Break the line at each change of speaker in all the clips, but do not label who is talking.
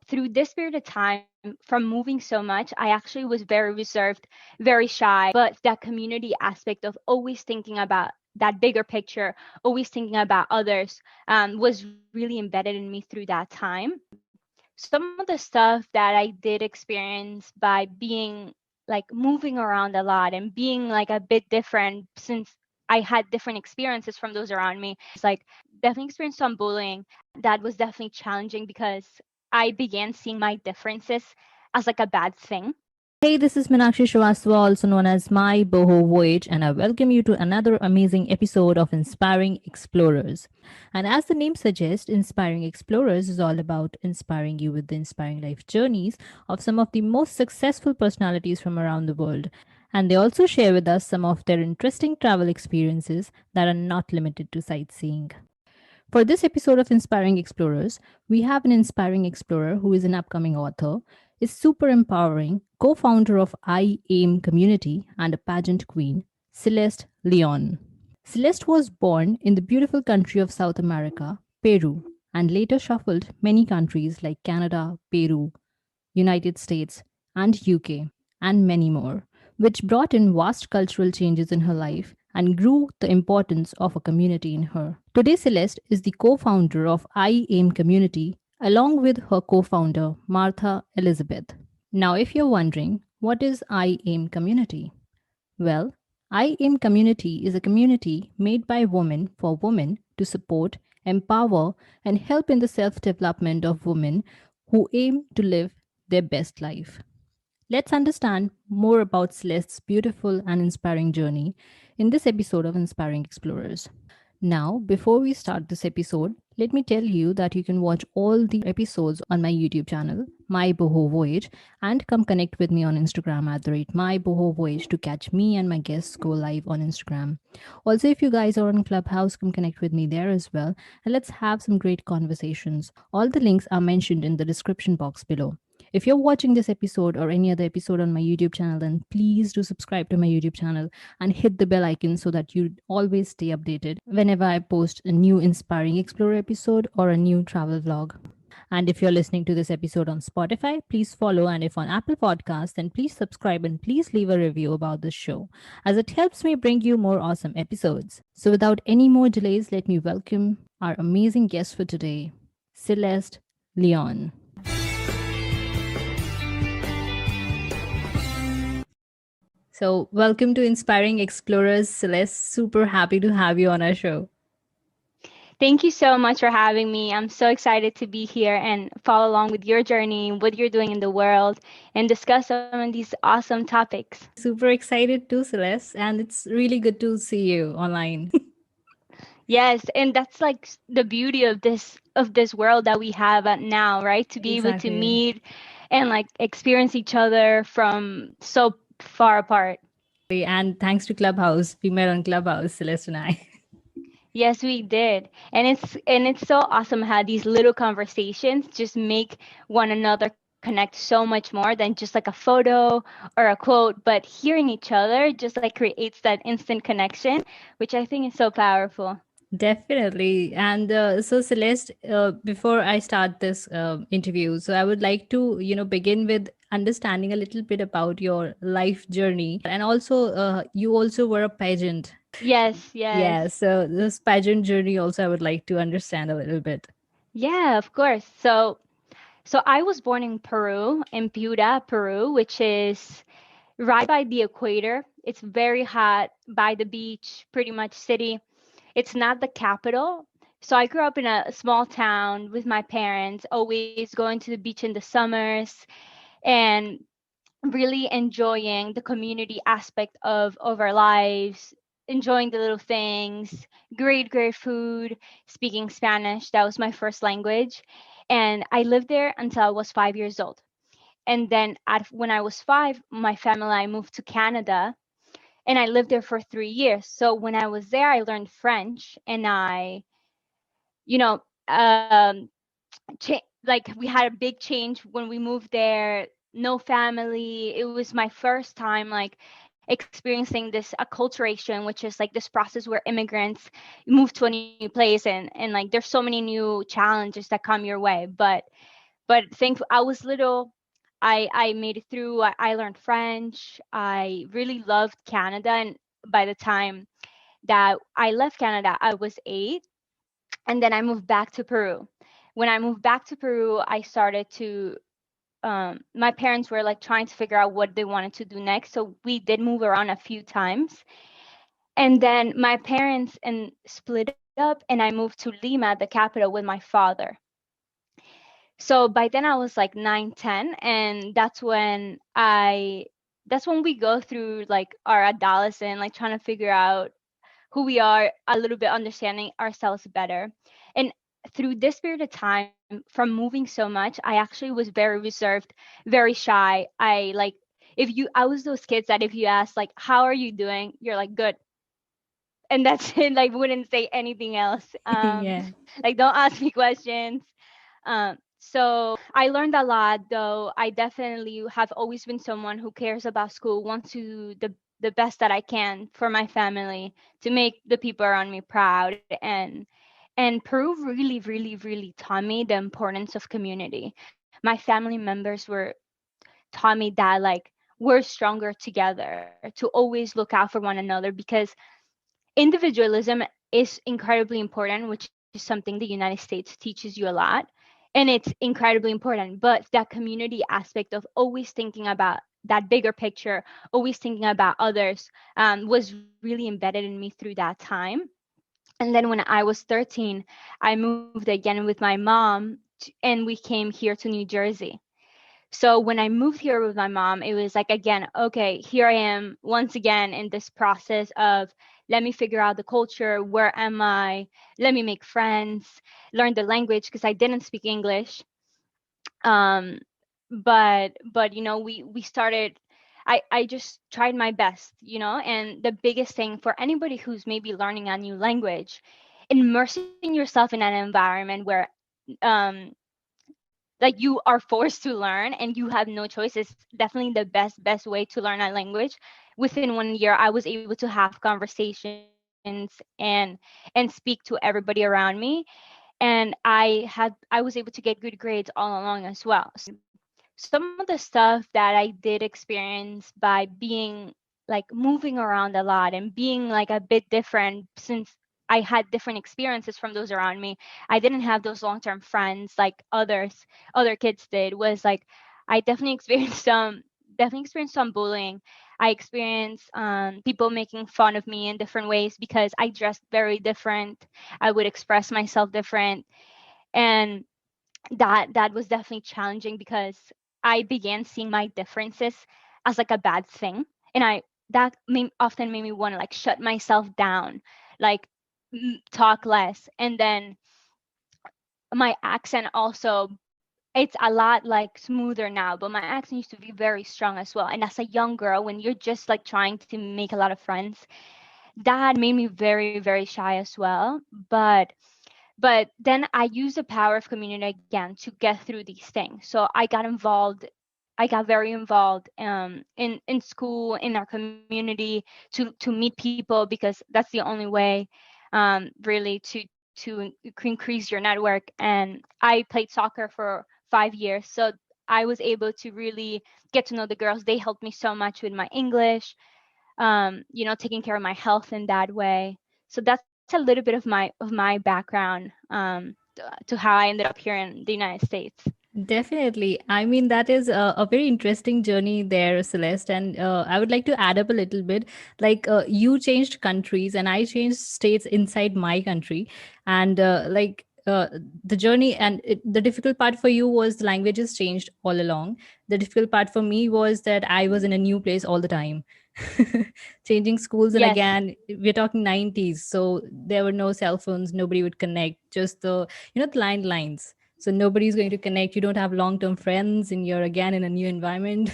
through this period of time, from moving so much, I actually was very reserved, very shy. But that community aspect of always thinking about that bigger picture, always thinking about others, was really embedded in me through that time. Some of the stuff that I did experience by being like moving around a lot and being like a bit different, since I had different experiences from those around me. It's like definitely experienced some bullying. That was definitely challenging because I began seeing my differences as like a bad thing.
Hey, this is Meenakshi Srivastava, also known as MyBohoVoyage, and I welcome you to another amazing episode of Inspiring Explorers. And as the name suggests, Inspiring Explorers is all about inspiring you with the inspiring life journeys of some of the most successful personalities from around the world. And they also share with us some of their interesting travel experiences that are not limited to sightseeing. For this episode of Inspiring Explorers, we have an inspiring explorer who is an upcoming author, is super empowering, co founder of I AIM community, and a pageant queen, Celeste Leon. Celeste was born in the beautiful country of South America, Peru, and later shuffled many countries like Canada, Peru, United States, and UK, and many more, which brought in vast cultural changes in her life and grew the importance of a community in her. Today, Celeste is the co founder of I AIM Community, along with her co founder, Martha Elizabeth. Now, if you're wondering, what is I AIM Community? Well, I AIM Community is a community made by women for women to support, empower, and help in the self development of women who aim to live their best life. Let's understand more about Celeste's beautiful and inspiring journey in this episode of Inspiring Explorers. Now, before we start this episode, let me tell you that you can watch all the episodes on my YouTube channel, My Boho Voyage, and come connect with me on Instagram at the rate My Boho Voyage to catch me and my guests go live on Instagram. Also, if you guys are on Clubhouse, come connect with me there as well, and let's have some great conversations. All the links are mentioned in the description box below. If you're watching this episode or any other episode on my YouTube channel, then please do subscribe to my YouTube channel and hit the bell icon so that you always stay updated whenever I post a new inspiring explorer episode or a new travel vlog. And if you're listening to this episode on Spotify, please follow. And if on Apple Podcasts, then please subscribe and please leave a review about this show, as it helps me bring you more awesome episodes. So without any more delays, let me welcome our amazing guest for today, Celeste Leon. So, welcome to Inspiring Explorers, Celeste. Super happy to have you on our show.
Thank you so much for having me. I'm so excited to be here and follow along with your journey, what you're doing in the world, and discuss some of these awesome topics.
Super excited too, Celeste, and it's really good to see you online.
Yes, and that's like the beauty of this world that we have now, right? To be able to
Exactly.
meet and like experience each other from so far apart.
And thanks to Clubhouse, we met on Clubhouse, Celeste and I.
Yes, we did. And it's so awesome how these little conversations just make one another connect so much more than just like a photo or a quote, but hearing each other just like creates that instant connection, which I think is so powerful.
Definitely. And so, Celeste, before I start this interview, so I would like to, begin with understanding a little bit about your life journey. And also, you also were a pageant.
Yes, yes.
Yeah. So, this pageant journey also, I would like to understand a little bit.
Yeah, of course. So I was born in Peru, in Piura, Peru, which is right by the equator. It's very hot by the beach, pretty much city. It's not the capital. So I grew up in a small town with my parents, always going to the beach in the summers and really enjoying the community aspect of our lives, enjoying the little things, great food, speaking Spanish. That was my first language. And I lived there until I was 5 years old. And then when I was five, my family and I moved to Canada and I lived there for 3 years. So when I was there, I learned French and you know, um, like we had a big change when we moved there. No family. It was my first time like experiencing this acculturation, which is like this process where immigrants move to a new place and like there's so many new challenges that come your way. But But think I was little. I made it through. I learned French. I really loved Canada, and by the time that I left Canada, I was 8, and then I moved back to Peru. When I moved back to Peru, I started to my parents were like trying to figure out what they wanted to do next. So we did move around a few times. And then my parents and split up and I moved to Lima, the capital, with my father. So by then I was like 9, 10, and that's when we go through like our adolescent, like trying to figure out who we are, a little bit understanding ourselves better. And through this period of time, from moving so much, I actually was very reserved, very shy. I like, if you I was those kids that if you ask like how are you doing, you're like good, and that's it. Like wouldn't say anything else.
Yeah.
Like don't ask me questions. So I learned a lot, though. I definitely have always been someone who cares about school, wants to do the best that I can for my family, to make the people around me proud. And Peru really, really, really taught me the importance of community. My family members were taught me that like we're stronger together, to always look out for one another, because individualism is incredibly important, which is something the United States teaches you a lot. And it's incredibly important. But that community aspect of always thinking about that bigger picture, always thinking about others, was really embedded in me through that time. And then when I was 13, I moved again with my mom, and we came here to New Jersey. So when I moved here with my mom, it was like, again, okay, here I am once again in this process of let me figure out the culture. Where am I? Let me make friends, learn the language because I didn't speak English. Um, but we started. I just tried my best, and the biggest thing for anybody who's maybe learning a new language, immersing yourself in an environment where um like you are forced to learn and you have no choice is definitely the best way to learn a language. Within 1 year I was able to have conversations and speak to everybody around me, and I was able to get good grades all along as well. So some of the stuff that I did experience by being like moving around a lot and being like a bit different, since I had different experiences from those around me. I didn't have those long-term friends like other kids did. Was like I definitely experienced some bullying. I experienced people making fun of me in different ways because I dressed very different. I would express myself different, and that was definitely challenging because I began seeing my differences as like a bad thing, and often made me want to like shut myself down, like talk less, and then my accent also. It's a lot like smoother now, but my accent used to be very strong as well. And as a young girl, when you're just like trying to make a lot of friends, that made me very, very shy as well. But then I used the power of community again to get through these things. So I got very involved in school, in our community, to meet people, because that's the only way really to increase your network. And I played soccer for 5 years, so I was able to really get to know the girls. They helped me so much with my English, taking care of my health in that way. So that's a little bit of my background, to how I ended up here in the United States.
Definitely. I mean, that is a very interesting journey there, Celeste. And I would like to add up a little bit. Like, you changed countries, and I changed states inside my country. And the journey and the difficult part for you was the languages changed all along. The difficult part for me was that I was in a new place all the time. Changing schools, and
Yes,
again, we're talking 90s, so there were no cell phones, nobody would connect, just the landlines, so nobody's going to connect. You don't have long term friends, and you're again in a new environment.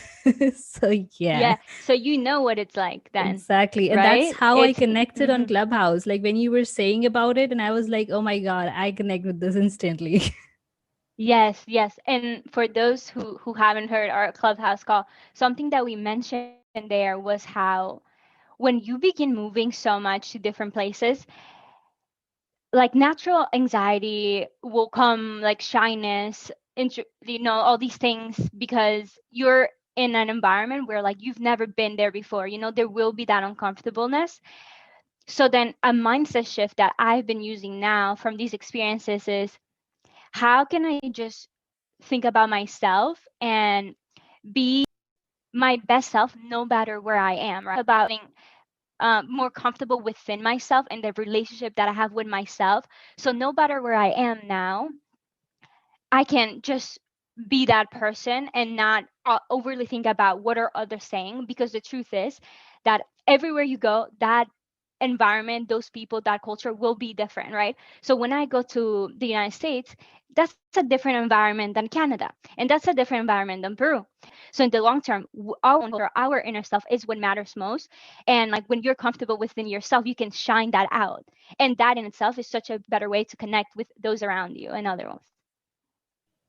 So, yeah,
yeah. So you know what it's like then,
exactly. And that's
right?
how I
It's
connected on
mhm.
Clubhouse. Like when you were saying about it, and I was like, oh my God, I connect with this instantly.
Yes, yes. And for those who haven't heard our Clubhouse call, something that we mentioned there was how when you begin moving so much to different places, like natural anxiety will come, like shyness, all these things because you're in an environment where like you've never been there before. There will be that uncomfortableness. So then a mindset shift that I've been using now from these experiences is, how can I just think about myself and be my best self no matter where I am, right? About being more comfortable within myself and the relationship that I have with myself. So no matter where I am now, I can just be that person and not overly think about what are others saying, because the truth is that everywhere you go, that environment, those people, that culture will be different, right? So when I go to the United States, that's a different environment than Canada, and that's a different environment than Peru. So in the long term, our own culture, our inner self is what matters most. And like when you're comfortable within yourself, you can shine that out, and that in itself is such a better way to connect with those around you and others.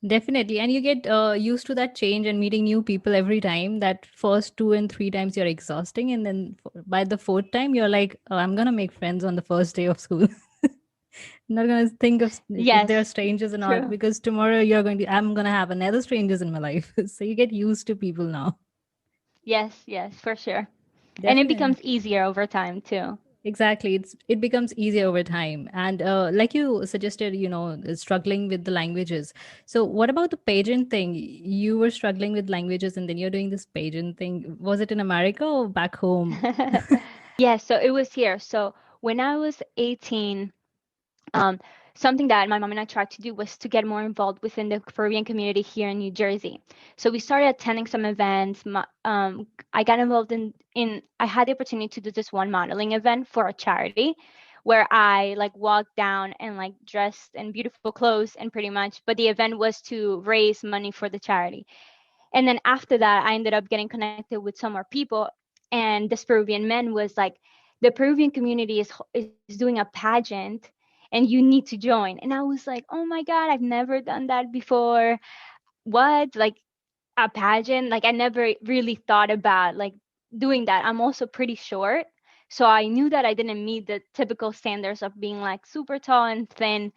Definitely. And you get used to that change and meeting new people every time. That first 2 and 3 times you're exhausting. And then by the fourth time, you're like, oh, I'm going to make friends on the first day of school. Not going to think of if they're
Yes,
strangers or not,
true.
because tomorrow I'm going to have another strangers in my life. So you get used to people now.
Yes, yes, for sure. And it
Definitely.
becomes easier over time too.
Exactly. It becomes easier over time. And like you suggested, struggling with the languages. So what about the pageant thing? You were struggling with languages and then you're doing this pageant thing. Was it in America or back home?
Yeah, so it was here. So when I was 18, um, something that my mom and I tried to do was to get more involved within the Peruvian community here in New Jersey. So we started attending some events. I got involved I had the opportunity to do this one modeling event for a charity where I like walked down and like dressed in beautiful clothes and pretty much, but the event was to raise money for the charity. And then after that, I ended up getting connected with some more people. And this Peruvian man was like, the Peruvian community is doing a pageant and you need to join. And I was like, oh my God, I've never done that before. What? Like a pageant? Like I never really thought about like doing that. I'm also pretty short. So I knew that I didn't meet the typical standards of being like super tall and thin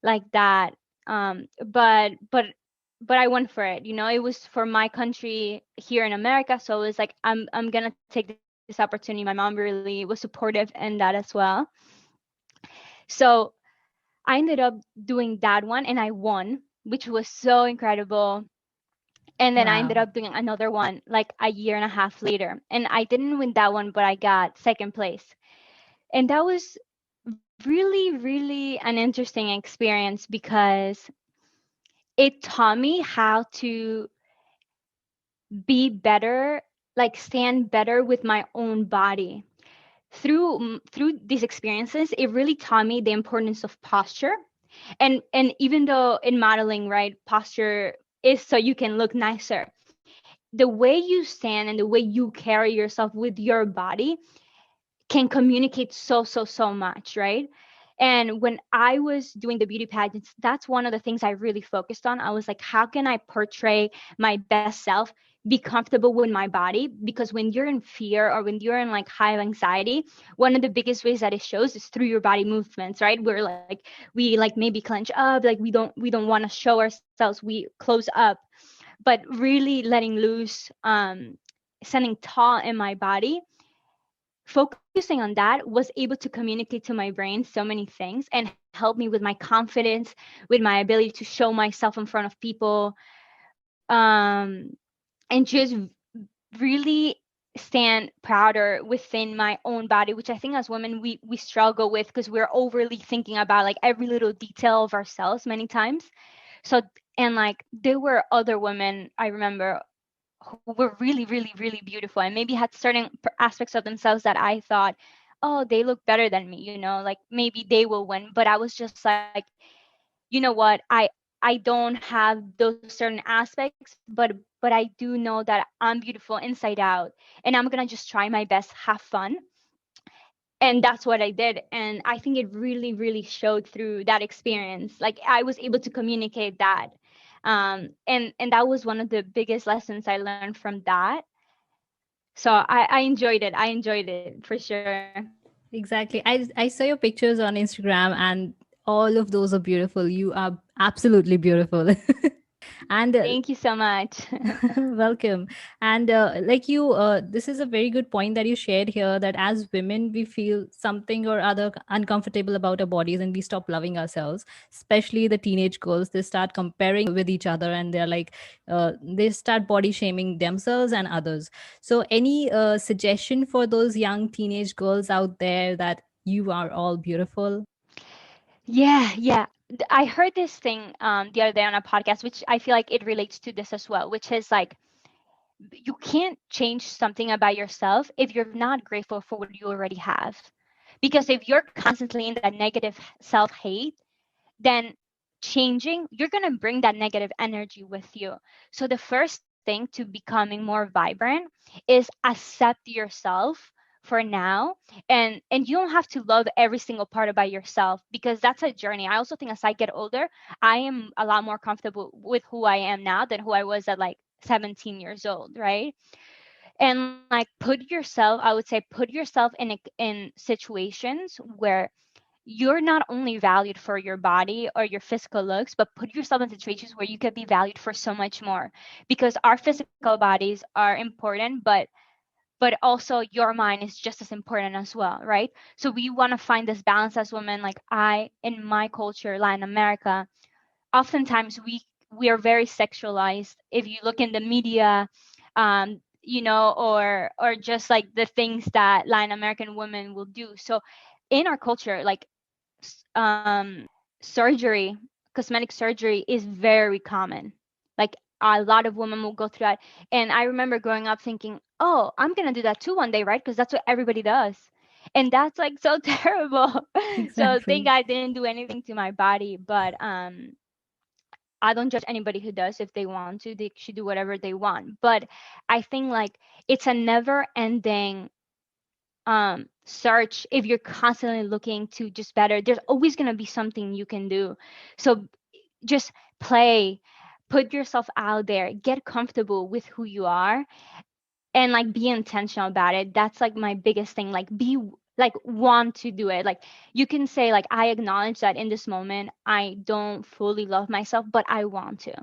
like that. But I went for it. It was for my country here in America, so it was like I'm gonna take this opportunity. My mom really was supportive in that as well. So I ended up doing that one and I won, which was so incredible. And then I ended
Wow.
up doing another one like a year and a half later. And I didn't win that one, but I got second place. And that was really, really an interesting experience because it taught me how to be better, like stand better with my own body. Through these experiences, it really taught me the importance of posture. And even though in modeling, right, posture is so you can look nicer, the way you stand and the way you carry yourself with your body can communicate so much, right? And when I was doing the beauty pageants, that's one of the things I really focused on. I was like, how can I portray my best self, be comfortable with my body? Because when you're in fear or when you're in like high anxiety, one of the biggest ways that it shows is through your body movements, right? We're like, we like maybe clench up, like we don't want to show ourselves, we close up. But really letting loose, standing tall in my body, focusing on that was able to communicate to my brain so many things and help me with my confidence, with my ability to show myself in front of people, um, and just really stand prouder within my own body, which I think as women we struggle with because we're overly thinking about like every little detail of ourselves many times. So, and like there were other women I remember who were really beautiful and maybe had certain aspects of themselves that I thought, oh, they look better than me, like maybe they will win. But I was just like, you know what, I don't have those certain aspects, but I do know that I'm beautiful inside out, and I'm gonna just try my best, have fun. And that's what I did, and I think it really showed through that experience. Like I was able to communicate that, and that was one of the biggest lessons I learned from that. So I enjoyed it. I enjoyed it for sure.
Exactly. I saw your pictures on Instagram and all of those are beautiful. You are absolutely beautiful. And
Thank you so much.
welcome. And this is a very good point that you shared here, that as women, we feel something or other uncomfortable about our bodies and we stop loving ourselves. Especially the teenage girls, they start comparing with each other and they're like, they start body shaming themselves and others. So, any suggestion for those young teenage girls out there that you are all beautiful?
Yeah, yeah. I heard this thing the other day on a podcast, which I feel like it relates to this as well, which is like you can't change something about yourself if you're not grateful for what you already have. Because if you're constantly in that negative self hate, then changing, you're going to bring that negative energy with you. So the first thing to becoming more vibrant is accept yourself for now, and you don't have to love every single part about yourself, because that's a journey. I also think as I get older, I am a lot more comfortable with who I am now than who I was at like 17 years old, right? And like put yourself, I would say put yourself in situations where you're not only valued for your body or your physical looks, but put yourself in situations where you could be valued for so much more. Because our physical bodies are important, but also your mind is just as important as well, right? So we want to find this balance as women. Like I, in my culture, Latin America, oftentimes we are very sexualized. If you look in the media, or just like the things that Latin American women will do. So in our culture, like surgery, cosmetic surgery is very common. Like a lot of women will go through that. And I remember growing up thinking, oh, I'm going to do that too one day, right? Because that's what everybody does. And that's like so terrible. So thank
Exactly.
God I didn't do anything to my body. But I don't judge anybody who does. If they want to, they should do whatever they want. But I think like it's a never ending search. If you're constantly looking to just better, there's always going to be something you can do. So just play, put yourself out there, get comfortable with who you are, and like be intentional about it. That's like my biggest thing. Like be like want to do it. Like you can say like I acknowledge that in this moment I don't fully love myself, but I want to,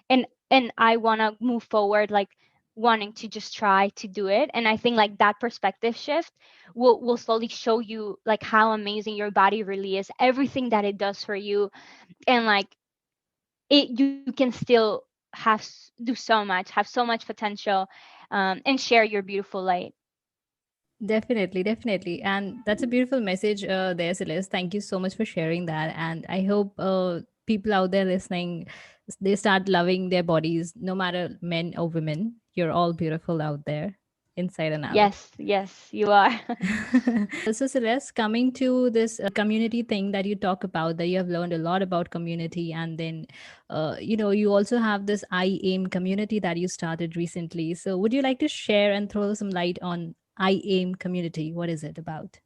and I want to move forward, like wanting to just try to do it. And I think like that perspective shift will slowly show you like how amazing your body really is, everything that it does for you. And like it, you can still do so much, have so much potential, and share your beautiful light.
Definitely, definitely. And that's a beautiful message there, Celeste. Thank you so much for sharing that. And I hope people out there listening, they start loving their bodies, no matter men or women. You're all beautiful out there, inside and out.
Yes, yes, you are.
So, Celeste, coming to this community thing that you talk about, that you have learned a lot about community, and then, you also have this I aim community that you started recently. So, would you like to share and throw some light on I aim community? What is it about?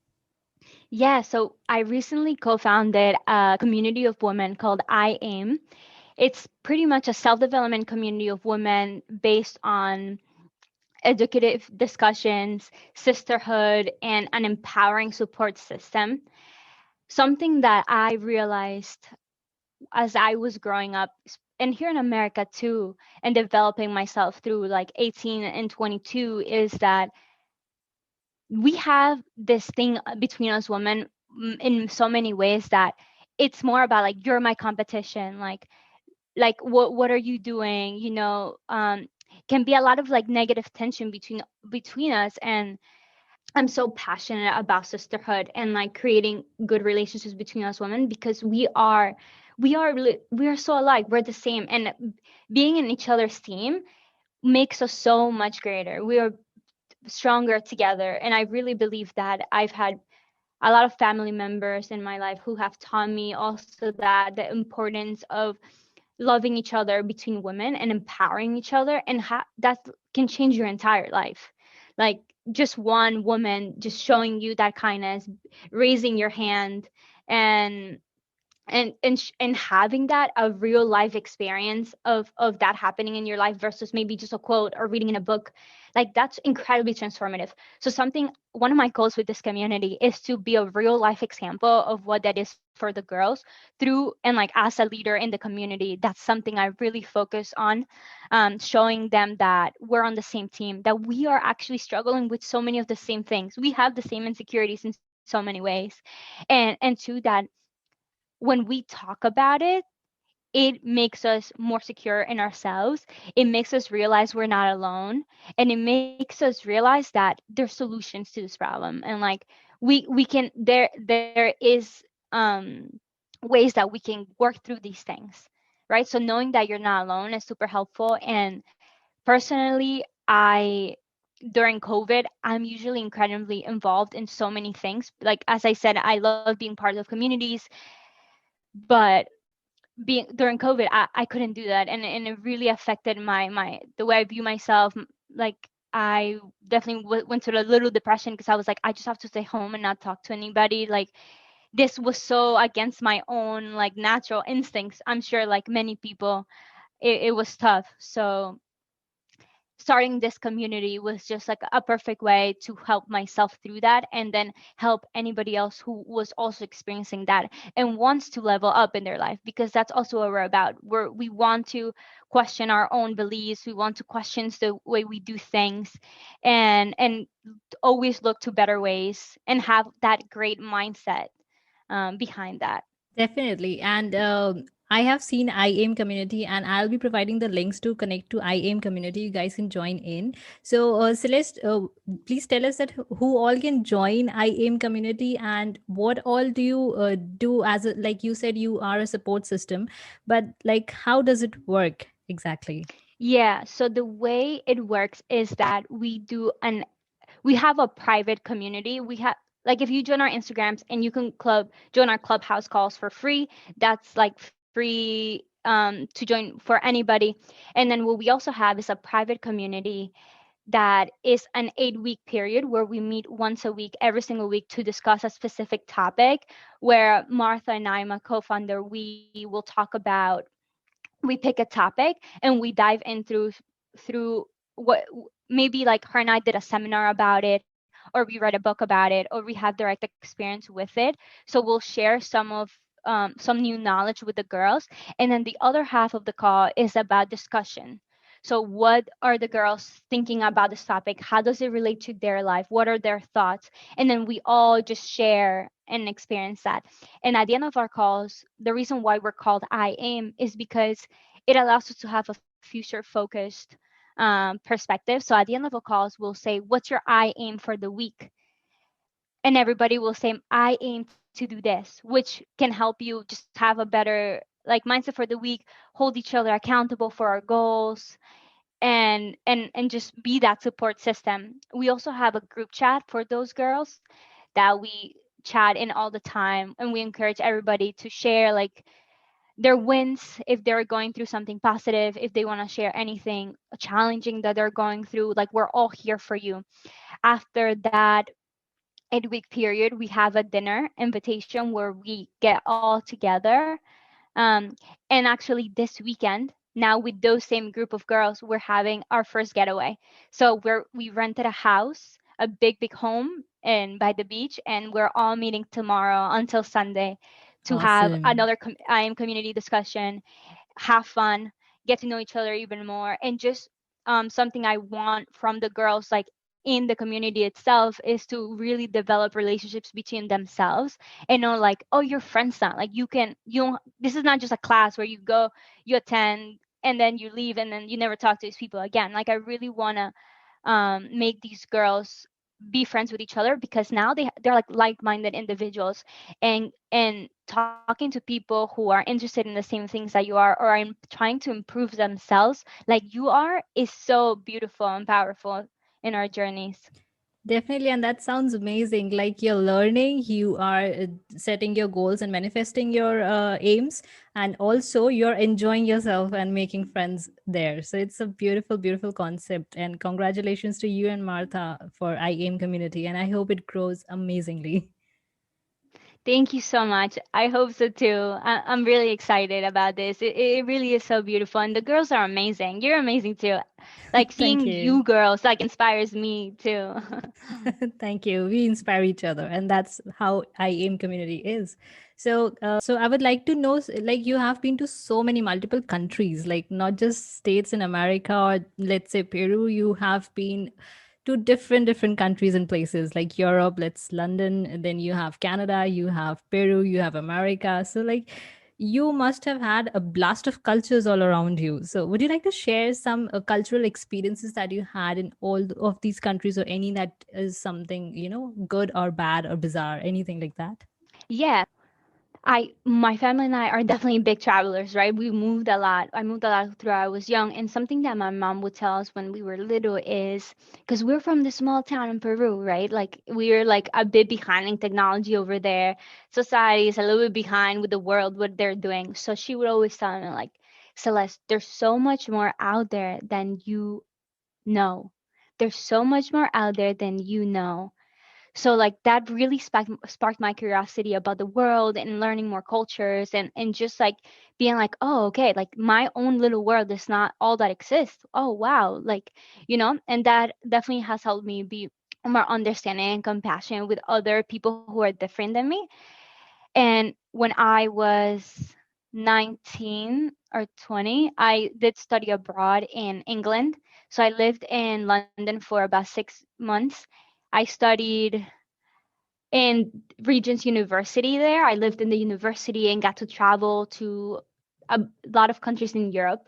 Yeah, so I recently co-founded a community of women called I aim. It's pretty much a self-development community of women based on educative discussions, sisterhood, and an empowering support system. Something that I realized as I was growing up, and here in America too, and developing myself through like 18 and 22, is that we have this thing between us women, in so many ways, that it's more about like you're my competition, like what are you doing, can be a lot of like negative tension between us. And I'm so passionate about sisterhood and like creating good relationships between us women, because we are so alike, we're the same, and being in each other's team makes us so much greater. We are stronger together. And I really believe that I've had a lot of family members in my life who have taught me also that the importance of loving each other between women and empowering each other, and that can change your entire life. Like just one woman just showing you that kindness, raising your hand, and and having that a real life experience of that happening in your life versus maybe just a quote or reading in a book, like that's incredibly transformative. So something, one of my goals with this community is to be a real life example of what that is for the girls through, and like as a leader in the community, that's something I really focus on, showing them that we're on the same team, that we are actually struggling with so many of the same things, we have the same insecurities in so many ways, and to that, when we talk about it, it makes us more secure in ourselves. It makes us realize we're not alone. And it makes us realize that there's solutions to this problem. And like we can there is ways that we can work through these things. Right. So knowing that you're not alone is super helpful. And personally, I during COVID, I'm usually incredibly involved in so many things. Like as I said, I love being part of communities, but being during COVID, I couldn't do that, and it really affected my the way I view myself. Like I definitely went through a little depression because I was like, I just have to stay home and not talk to anybody. Like this was so against my own like natural instincts. I'm sure like many people, it was tough. So starting this community was just like a perfect way to help myself through that and then help anybody else who was also experiencing that and wants to level up in their life, because that's also what we're about. We want to question our own beliefs, we want to question the way we do things, and always look to better ways and have that great mindset behind that.
Definitely. And I have seen IAM community, and I'll be providing the links to connect to IAM community. You guys can join in. So, Celeste, please tell us that who all can join IAM community, and what all do you do as a, like you said, you are a support system, but like how does it work exactly?
Yeah, so the way it works is that we have a private community. We have, like, if you join our Instagrams and you can join our clubhouse calls for free, that's like free to join for anybody. And then what we also have is a private community that is an 8 week period where we meet once a week, every single week, to discuss a specific topic, where Martha and I, my co-founder, we will talk about, we pick a topic and we dive in through what, maybe like her and I did a seminar about it, or we read a book about it, or we have direct experience with it. So we'll share some new knowledge with the girls, and then the other half of the call is about discussion. So what are the girls thinking about this topic? How does it relate to their life? What are their thoughts? And then we all just share and experience that. And at the end of our calls, the reason why we're called I aim is because it allows us to have a future focused perspective. So at the end of the calls, we'll say, what's your I aim for the week? And everybody will say, I aim to do this, which can help you just have a better like mindset for the week, hold each other accountable for our goals, and just be that support system. We also have a group chat for those girls that we chat in all the time, and we encourage everybody to share like their wins, if they're going through something positive, if they want to share anything challenging that they're going through. Like, we're all here for you. After that 8 week period, we have a dinner invitation where we get all together. um, and actually, this weekend, now with those same group of girls, we're having our first getaway. So we rented a house, a big home, and by the beach, and we're all meeting tomorrow until Sunday to have
Awesome.
another IM community discussion, have fun, get to know each other even more, and just something I want from the girls, like in the community itself, is to really develop relationships between themselves and know like, oh, you're friends now. Like you don't, this is not just a class where you go, you attend, and then you leave, and then you never talk to these people again. Like, I really want to make these girls be friends with each other, because now they're like-minded individuals, and talking to people who are interested in the same things that you are, or are trying to improve themselves like you are, is so beautiful and powerful in our journeys.
Definitely, and that sounds amazing. Like you're learning, you are setting your goals and manifesting your aims, and also you're enjoying yourself and making friends there. So it's a beautiful, beautiful concept. And congratulations to you and Martha for I aim community. And I hope it grows amazingly.
Thank you so much. I hope so too. I'm really excited about this. It really is so beautiful, and the girls are amazing. You're amazing too. Like
Thank
seeing
you.
you girls like inspires me too.
Thank you. We inspire each other, and that's how IAM community is. So I would like to know, like, you have been to so many multiple countries, like not just states in America or let's say Peru. You have been to different countries and places like Europe, let's London, and then you have Canada, you have Peru, you have America. So like you must have had a blast of cultures all around you. So would you like to share some cultural experiences that you had in all of these countries, or any that is something, good or bad or bizarre, anything like that?
Yeah, my family and I are definitely big travelers, right? We moved a lot. I moved a lot through I was young, and something that my mom would tell us when we were little is because we're from the small town in Peru, right? Like we're like a bit behind in technology over there. Society is a little bit behind with the world, what they're doing. So she would always tell me like, Celeste, there's so much more out there than you know. There's so much more out there than you know. So like that really sparked my curiosity about the world and learning more cultures, and just like being like, oh, okay, like my own little world is not all that exists. Oh wow, like, and that definitely has helped me be more understanding and compassionate with other people who are different than me. And when I was 19 or 20, I did study abroad in England. So I lived in London for about 6 months. I studied in Regent's University there. I lived in the university and got to travel to a lot of countries in Europe.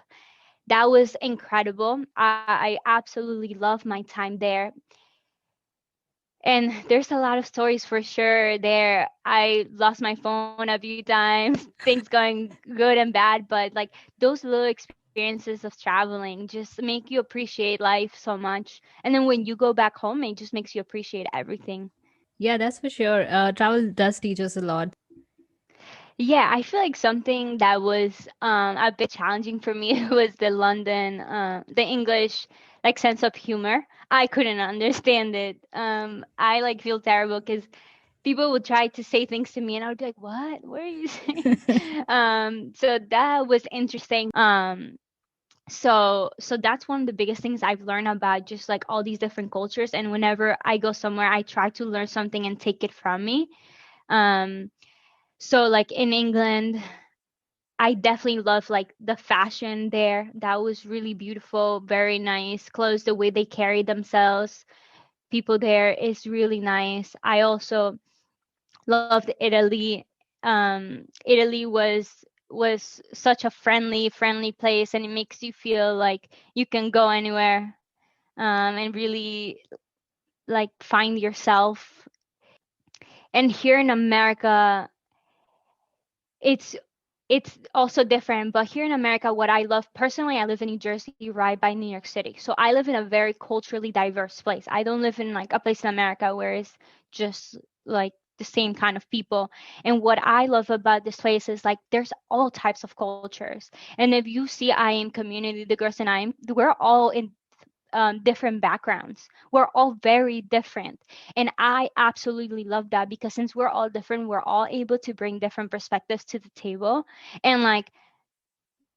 That was incredible. I absolutely love my time there. And there's a lot of stories for sure there. I lost my phone a few times, things going good and bad, but like those little experiences of traveling just make you appreciate life so much. And then when you go back home, it just makes you appreciate everything.
Yeah, that's for sure. Travel does teach us a lot.
Yeah, I feel like something that was a bit challenging for me was the English like sense of humor. I couldn't understand it. I like feel terrible because people would try to say things to me and I would be like, "What? What are you saying?" So that was interesting. So that's one of the biggest things I've learned about just like all these different cultures. And whenever I go somewhere, I try to learn something and take it from me. Um, so like in England, I definitely love like the fashion there. That was really beautiful, very nice clothes, the way they carry themselves. People there is really nice. I also loved Italy. Italy was such a friendly place, and it makes you feel like you can go anywhere and really like find yourself. And here in America, it's it's also different, but here in America, what I love personally, I live in New Jersey, right by New York City. So I live in a very culturally diverse place. I don't live in like a place in America where it's just like the same kind of people. And what I love about this place is like there's all types of cultures. And if you see I am community, the girls and I am, we're all in different backgrounds. We're all very different. And I absolutely love that because since we're all different, we're all able to bring different perspectives to the table. And like,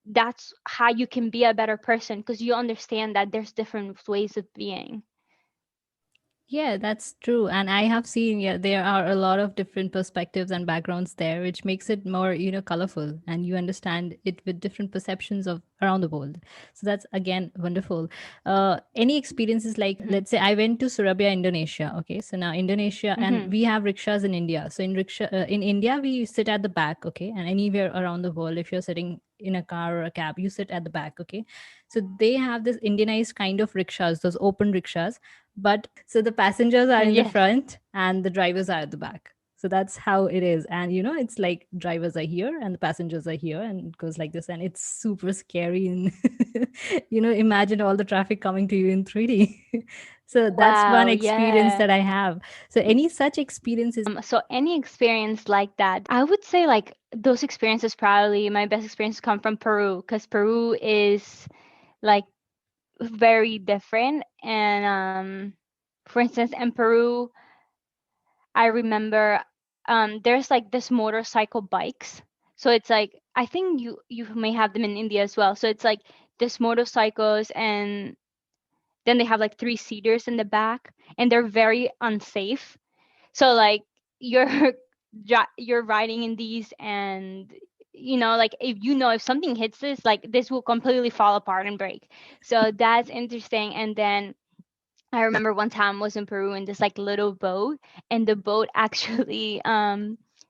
that's how you can be a better person because you understand that there's different ways of being.
Yeah, that's true. And I have seen, yeah, there are a lot of different perspectives and backgrounds there, which makes it more, colorful, and you understand it with different perceptions of around the world. So that's again wonderful. Any experiences like,
Hmm.
let's say I went to Surabaya, Indonesia. Okay. So now Indonesia, and
Hmm.
we have rickshaws in India. So in India, we sit at the back. Okay. And anywhere around the world, if you're sitting in a car or a cab, you sit at the back. Okay. So they have this Indianized kind of rickshaws, those open rickshaws, but so the passengers are in the
Yes.
front and the drivers are at the back. So that's how it is. And it's like drivers are here and the passengers are here, and it goes like this, and it's super scary. And imagine all the traffic coming to you in 3D. So that's one
Wow.
experience
Yeah.
that I have. So any such experiences?
So any experience like that, I would say like those experiences probably my best experience come from Peru because Peru is like very different. And for instance, in Peru, I remember there's like this motorcycle bikes. So it's like, I think you may have them in India as well. So it's like this motorcycles, and then they have like three seaters in the back, and they're very unsafe. So like you're you're riding in these, and like if something hits this, like this will completely fall apart and break. So that's interesting. And then I remember one time was in Peru in this like little boat, and the boat actually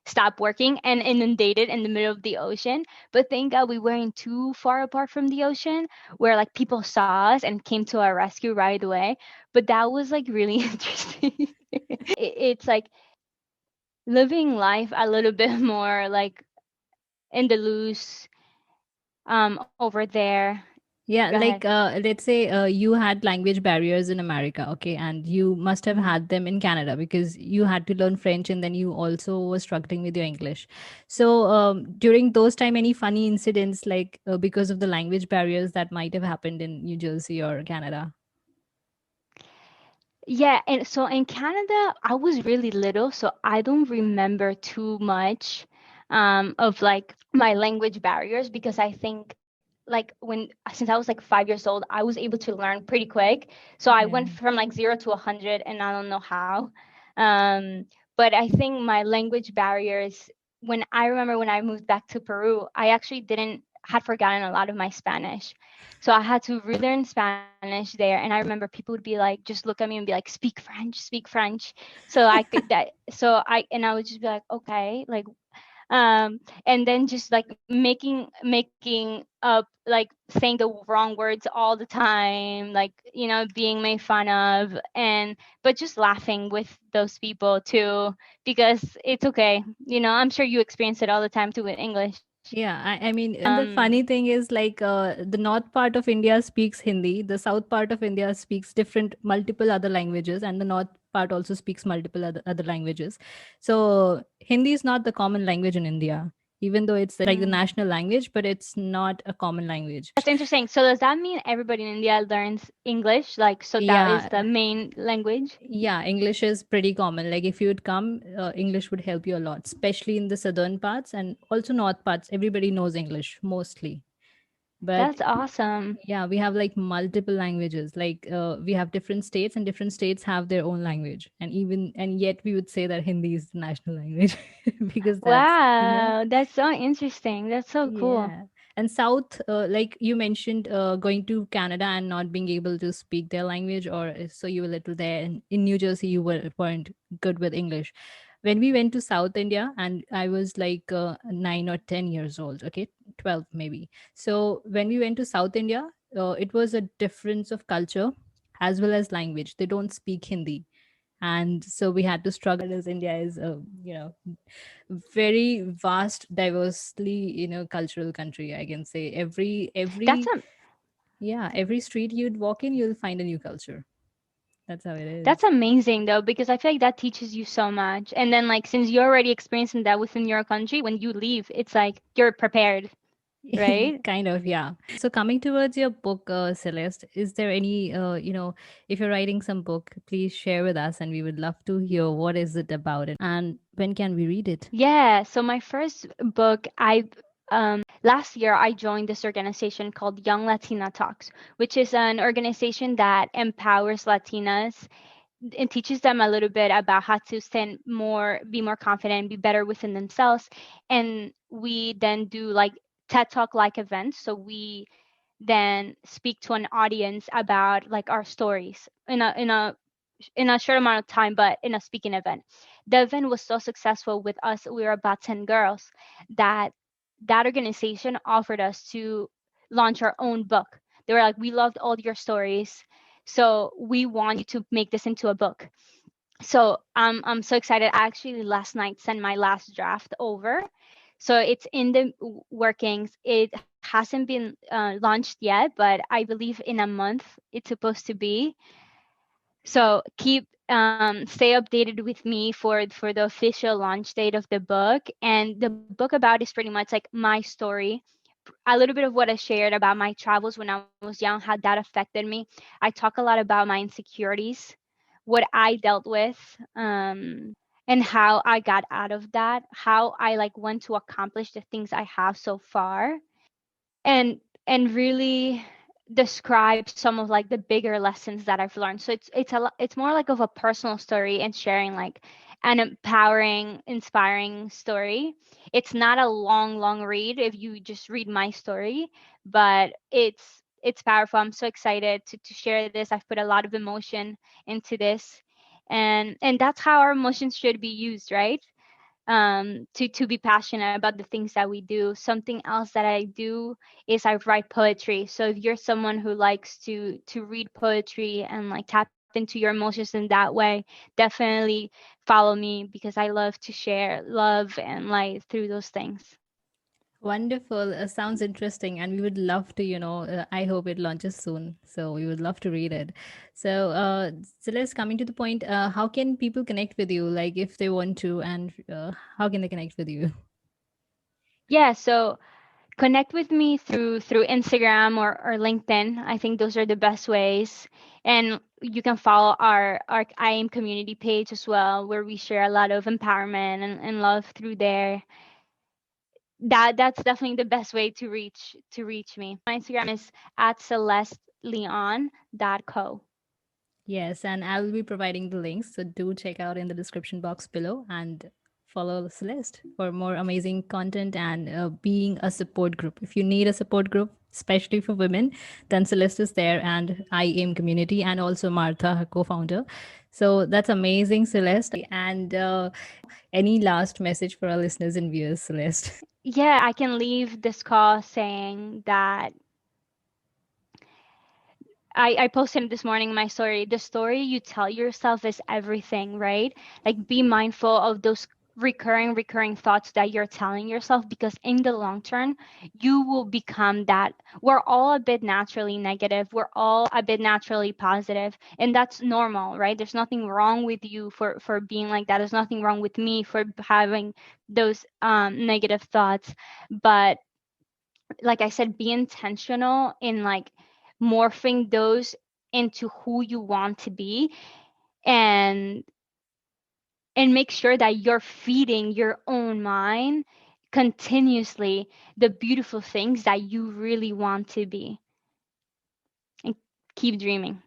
stopped working and inundated in the middle of the ocean. But thank God we weren't too far apart from the ocean where like people saw us and came to our rescue right away. But that was like really interesting. It's like living life a little bit more like in the loose over there. Go
Yeah,
ahead.
like let's say you had language barriers in America, okay, and you must have
Mhm.
had them in Canada because you had to learn French and then you also were struggling with your English. So during those time, any funny incidents like because of the language barriers that might have happened in New Jersey or Canada?
Yeah, and so in Canada, I was really little, so I don't remember too much of like my language barriers, because I think like since I was like 5 years old, I was able to learn pretty quick. So I
Yeah.
went from like 0 to 100, and I don't know how. Um, but I think my language barriers, when I remember when I moved back to Peru, I actually didn't had forgotten a lot of my Spanish. So I had to relearn Spanish there. And I remember people would be like, just look at me and be like, speak French, speak French. So I could that so I would just be like, okay, like and then just like making up, like saying the wrong words all the time, like being made fun of, and but just laughing with those people too, because it's okay. I'm sure you experience it all the time too with English.
Yeah, I mean, and the funny thing is, like, the north part of India speaks Hindi, the south part of India speaks different, multiple other languages, and the north part also speaks multiple other languages. So, Hindi is not the common language in India, even though it's like the
Mm.
national language, but it's not a common language.
That's interesting. So does that mean everybody in India learns English? Like, so that is
Yeah,
the main language?
yeah, English is pretty common. Like, if you would come, English would help you a lot, especially in the southern parts and also north parts. Everybody knows English mostly. But
That's awesome.
yeah, we have like multiple languages. Like we have different states, and different states have their own language. And yet we would say that Hindi is the national language because that's yeah.
Wow, that's so interesting. That's so cool.
Yeah. And South, like you mentioned, going to Canada and not being able to speak their language, or so you were little there. And in New Jersey, weren't good with English. When we went to South India, and I was like 9 or 10 years old, okay, 12 maybe. So when we went to South India, it was a difference of culture as well as language. They don't speak Hindi, and so we had to struggle as India is a very vast, diversely cultural country. I can say
That's
every
a
yeah, every street you'd walk in, you'll find a new culture. That's how it
that's
is.
amazing though, because I feel like that teaches you so much. And then like since you're already experiencing that within your country, when you leave, it's like you're prepared, right?
Kind of, yeah. So coming towards your book, Celeste, is there any if you're writing some book, please share with us, and we would love to hear what is it about, and when can we read it?
Yeah, so my first book, I last year I joined this organization called Young Latina Talks, which is an organization that empowers Latinas and teaches them a little bit about how to be more confident, be better within themselves. And we then do like TED Talk like events. So we then speak to an audience about like our stories in a short amount of time, but in a speaking event. The event was so successful with us. We were about 10 girls that that organization offered us to launch our own book. They were like, we loved all your stories, so we want you to make this into a book. So I'm so excited. I actually last night sent my last draft over. So it's in the workings. It hasn't been launched yet, but I believe in a month it's supposed to be. So stay updated with me for the official launch date of the book. And the book about is pretty much like my story, a little bit of what I shared about my travels when I was young, how that affected me. I talk a lot about my insecurities, what I dealt with, and how I got out of that, how I like went to accomplish the things I have so far, and really describe some of like the bigger lessons that I've learned. So it's more like of a personal story and sharing like an empowering, inspiring story. It's not a long read if you just read my story, but it's powerful. I'm so excited to share this. I've put a lot of emotion into this, and that's how our emotions should be used, right? To be passionate about the things that we do. Something else that I do is I write poetry. So if you're someone who likes to read poetry and like tap into your emotions in that way, definitely follow me, because I love to share love and light through those things.
Wonderful. Sounds interesting. And we would love to, I hope it launches soon. So we would love to read it. So let's coming to the point. How can people connect with you? Like if they want to, and how can they connect with you?
Yeah, so connect with me through Instagram or LinkedIn. I think those are the best ways. And you can follow our I am community page as well, where we share a lot of empowerment and love through there. That's definitely the best way to reach me. My Instagram is at celesteleon.co.
Yes, and I will be providing the links. So do check out in the description box below and follow Celeste for more amazing content and being a support group. If you need a support group, especially for women, then Celeste is there and I am community and also Martha, her co-founder. So that's amazing, Celeste. And any last message for our listeners and viewers, Celeste?
Yeah, I can leave this call saying that I posted this morning my story. The story you tell yourself is everything, right? Like be mindful of those recurring thoughts that you're telling yourself, because in the long term, you will become that. We're all a bit naturally negative. We're all a bit naturally positive, and that's normal, right? There's nothing wrong with you for being like that. There's nothing wrong with me for having those negative thoughts. But like I said, be intentional in like morphing those into who you want to be, and make sure that you're feeding your own mind continuously the beautiful things that you really want to be, and keep dreaming.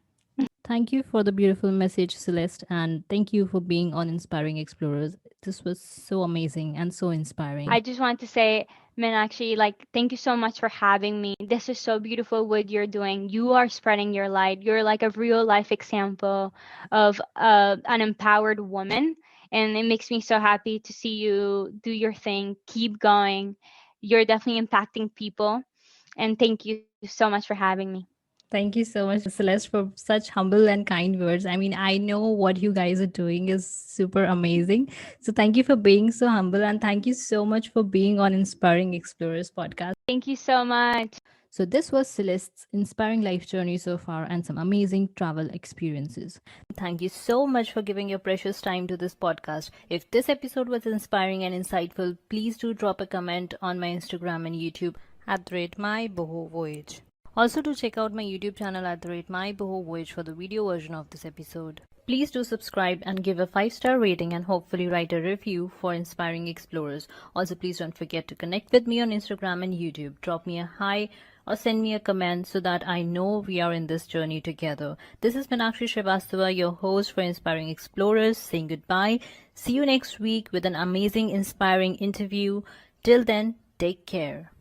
Thank you for the beautiful message, Celeste, and thank you for being on Inspiring Explorers. This was so amazing and so inspiring.
I just want to say, Meenakshi, like, thank you so much for having me. This is so beautiful what you're doing. You are spreading your light. You're like a real life example of an empowered woman. And it makes me so happy to see you do your thing. Keep going. You're definitely impacting people. And thank you so much for having me.
Thank you so much, Celeste, for such humble and kind words. I mean, I know what you guys are doing is super amazing. So, thank you for being so humble and thank you so much for being on Inspiring Explorers podcast.
Thank you so much.
So, this was Celeste's inspiring life journey so far and some amazing travel experiences. Thank you so much for giving your precious time to this podcast. If this episode was inspiring and insightful, please do drop a comment on my Instagram and YouTube at the rate MyBohoVoyage. Also, do check out my YouTube channel at the rate MyBohoVoyage for the video version of this episode. Please do subscribe and give a 5-star rating and hopefully write a review for Inspiring Explorers. Also, please don't forget to connect with me on Instagram and YouTube. Drop me a hi or send me a comment so that I know we are in this journey together. This is Meenakshi Srivastava, your host for Inspiring Explorers, saying goodbye. See you next week with an amazing, inspiring interview. Till then, take care.